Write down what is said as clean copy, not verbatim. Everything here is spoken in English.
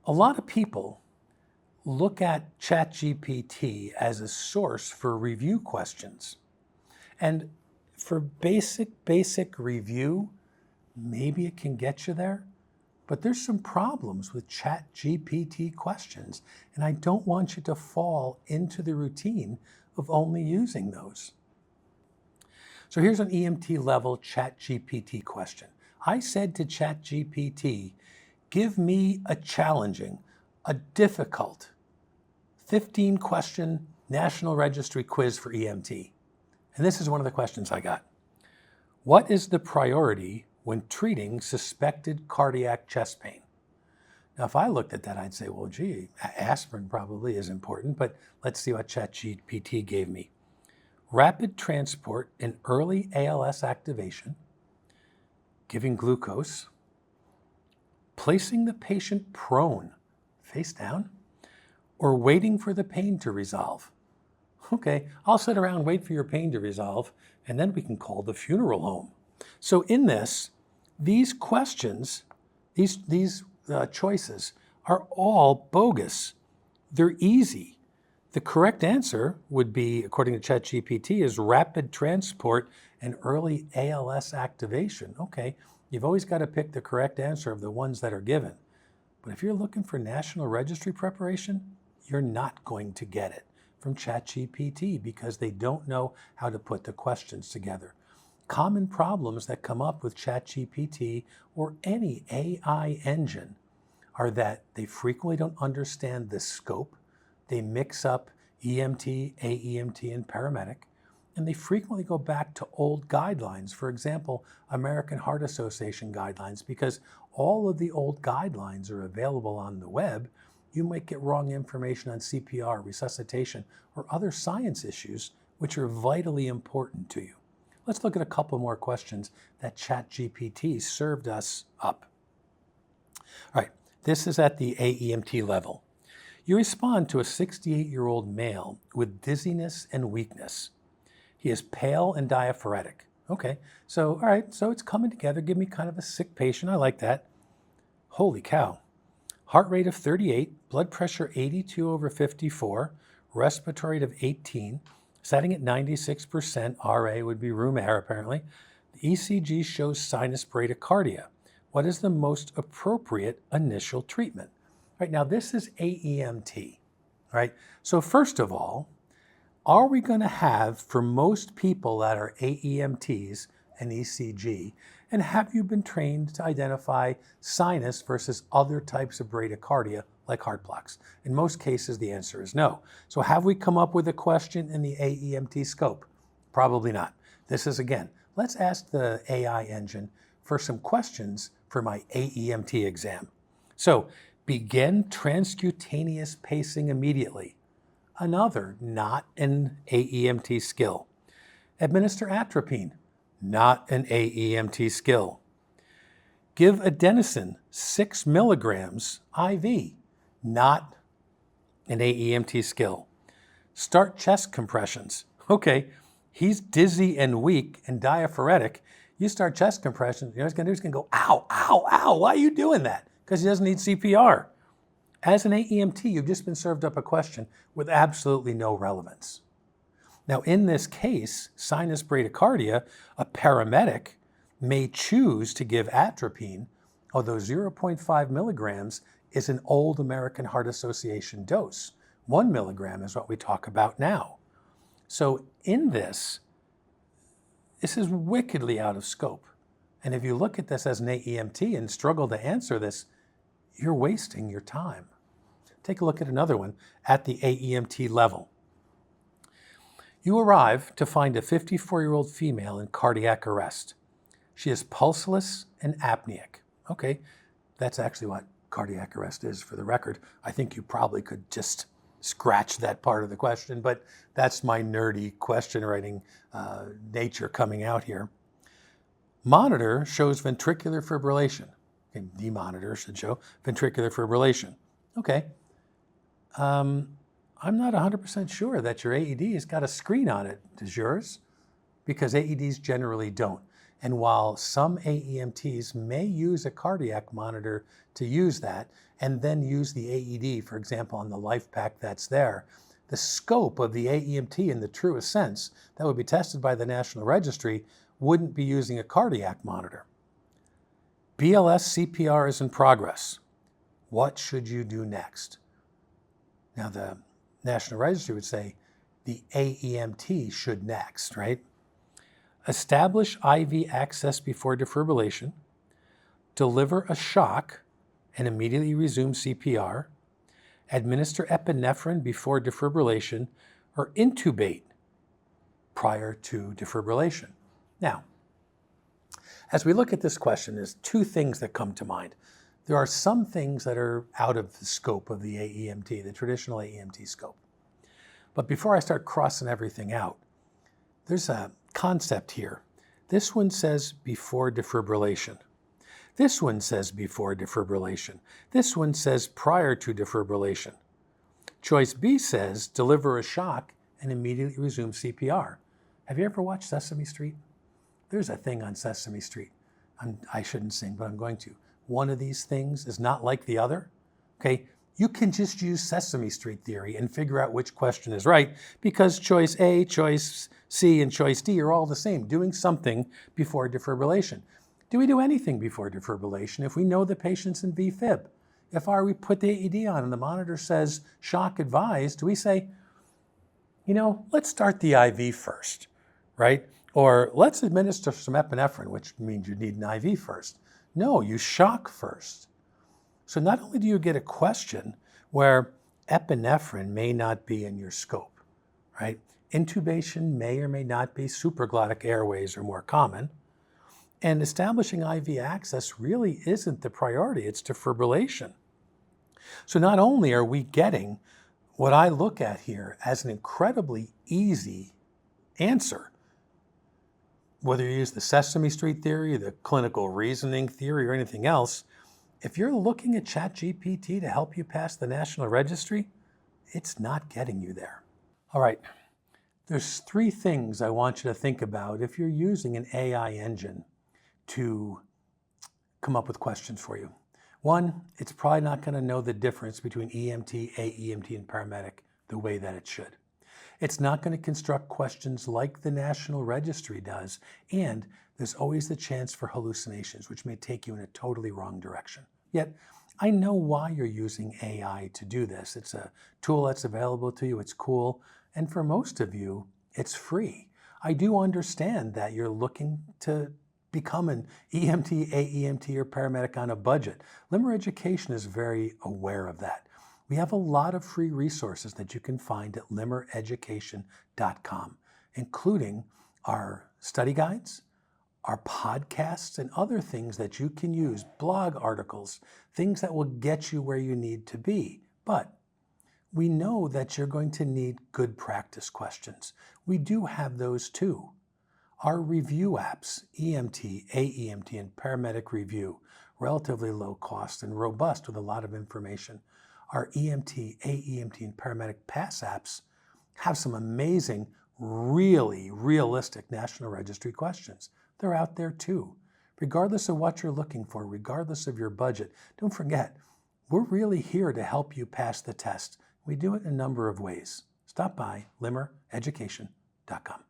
A lot of people look at ChatGPT as a source for review questions. And for basic review, maybe it can get you there, but there's some problems with ChatGPT questions, and I don't want you to fall into the routine of only using those. So here's an EMT level ChatGPT question. I said to ChatGPT, give me a challenging, a difficult 15-question National Registry quiz for EMT. And this is one of the questions I got. What is the priority when treating suspected cardiac chest pain? Now, if I looked at that, I'd say, well, gee, aspirin probably is important, but let's see what ChatGPT gave me. Rapid transport and early ALS activation, giving glucose, placing the patient prone, face down, or waiting for the pain to resolve. Okay, I'll sit around, wait for your pain to resolve, and then we can call the funeral home. So in this, these questions, these choices are all bogus. They're easy. The correct answer would be, according to ChatGPT, is rapid transport and early ALS activation. Okay, you've always got to pick the correct answer of the ones that are given. But if you're looking for National Registry preparation, you're not going to get it from ChatGPT because they don't know how to put the questions together. Common problems that come up with ChatGPT or any AI engine are that they frequently don't understand the scope. They mix up EMT, AEMT, and paramedic, and they frequently go back to old guidelines. For example, American Heart Association guidelines, because all of the old guidelines are available on the web. You might get wrong information on CPR, resuscitation, or other science issues which are vitally important to you. Let's look at a couple more questions that ChatGPT served us up. All right, this is at the AEMT level. You respond to a 68-year-old male with dizziness and weakness. He is pale and diaphoretic. Okay, so all right, so it's coming together. Give me kind of a sick patient. I like that. Holy cow. Heart rate of 38, blood pressure 82/54, respiratory rate of 18, setting at 96%, RA would be room air apparently. The ECG shows sinus bradycardia. What is the most appropriate initial treatment? Right now, this is AEMT, right? So first of all, are we going to have, for most people that are AEMTs, an ECG, and have you been trained to identify sinus versus other types of bradycardia like heart blocks? In most cases, the answer is no. So have we come up with a question in the AEMT scope? Probably not. This is, again, let's ask the AI engine for some questions for my AEMT exam. So begin transcutaneous pacing immediately. Another not an AEMT skill. Administer atropine. Not an AEMT skill. Give adenosine 6 milligrams IV. Not an AEMT skill. Start chest compressions. Okay, he's dizzy and weak and diaphoretic. You start chest compressions, you know what he's going to do? He's going to go, ow, ow, ow. Why are you doing that? Because he doesn't need CPR. As an AEMT, you've just been served up a question with absolutely no relevance. Now, in this case, sinus bradycardia, a paramedic may choose to give atropine, although 0.5 milligrams is an old American Heart Association dose. 1 milligram is what we talk about now. So in this is wickedly out of scope. And if you look at this as an AEMT and struggle to answer this, you're wasting your time. Take a look at another one at the AEMT level. You arrive to find a 54-year-old female in cardiac arrest. She is pulseless and apneic. Okay, that's actually what cardiac arrest is, for the record. I think you probably could just scratch that part of the question, but that's my nerdy question writing nature coming out here. Monitor shows ventricular fibrillation. Okay, the monitor should show ventricular fibrillation. Okay. I'm not 100% sure that your AED has got a screen on it. Does yours? Because AEDs generally don't. And while some AEMTs may use a cardiac monitor to use that, and then use the AED, for example, on the life pack that's there, the scope of the AEMT in the truest sense that would be tested by the National Registry wouldn't be using a cardiac monitor. BLS CPR is in progress. What should you do next? Now, the National Registry would say the AEMT should next, right? Establish IV access before defibrillation, deliver a shock and immediately resume CPR, administer epinephrine before defibrillation, or intubate prior to defibrillation. Now, as we look at this question, there's two things that come to mind. There are some things that are out of the scope of the AEMT, the traditional AEMT scope. But before I start crossing everything out, there's a concept here. This one says before defibrillation. This one says before defibrillation. This one says prior to defibrillation. Choice B says deliver a shock and immediately resume CPR. Have you ever watched Sesame Street? There's a thing on Sesame Street. I shouldn't sing, but I'm going to. One of these things is not like the other. Okay, you can just use Sesame Street theory and figure out which question is right because choice A, choice C, and choice D are all the same, doing something before defibrillation. Do we do anything before defibrillation if we know the patient's in VFib? If we put the AED on and the monitor says shock advised, do we say, let's start the IV first, right? Or let's administer some epinephrine, which means you need an IV first. No, you shock first. So not only do you get a question where epinephrine may not be in your scope, right? Intubation may or may not be, supraglottic airways are more common. And establishing IV access really isn't the priority, it's defibrillation. So not only are we getting what I look at here as an incredibly easy answer, whether you use the Sesame Street theory, the clinical reasoning theory, or anything else, if you're looking at ChatGPT to help you pass the National Registry, it's not getting you there. All right, there's three things I want you to think about if you're using an AI engine to come up with questions for you. One, it's probably not going to know the difference between EMT, AEMT, and paramedic the way that it should. It's not going to construct questions like the National Registry does, and there's always the chance for hallucinations, which may take you in a totally wrong direction. Yet, I know why you're using AI to do this. It's a tool that's available to you, it's cool, and for most of you, it's free. I do understand that you're looking to become an EMT, AEMT, or paramedic on a budget. Limmer Education is very aware of that. We have a lot of free resources that you can find at limmereducation.com, including our study guides, our podcasts, and other things that you can use, blog articles, things that will get you where you need to be. But we know that you're going to need good practice questions. We do have those too. Our review apps, EMT, AEMT, and Paramedic Review, relatively low cost and robust with a lot of information. Our EMT, AEMT, and Paramedic Pass apps have some amazing, really realistic National Registry questions. They're out there too. Regardless of what you're looking for, regardless of your budget, don't forget, we're really here to help you pass the test. We do it in a number of ways. Stop by limmereducation.com.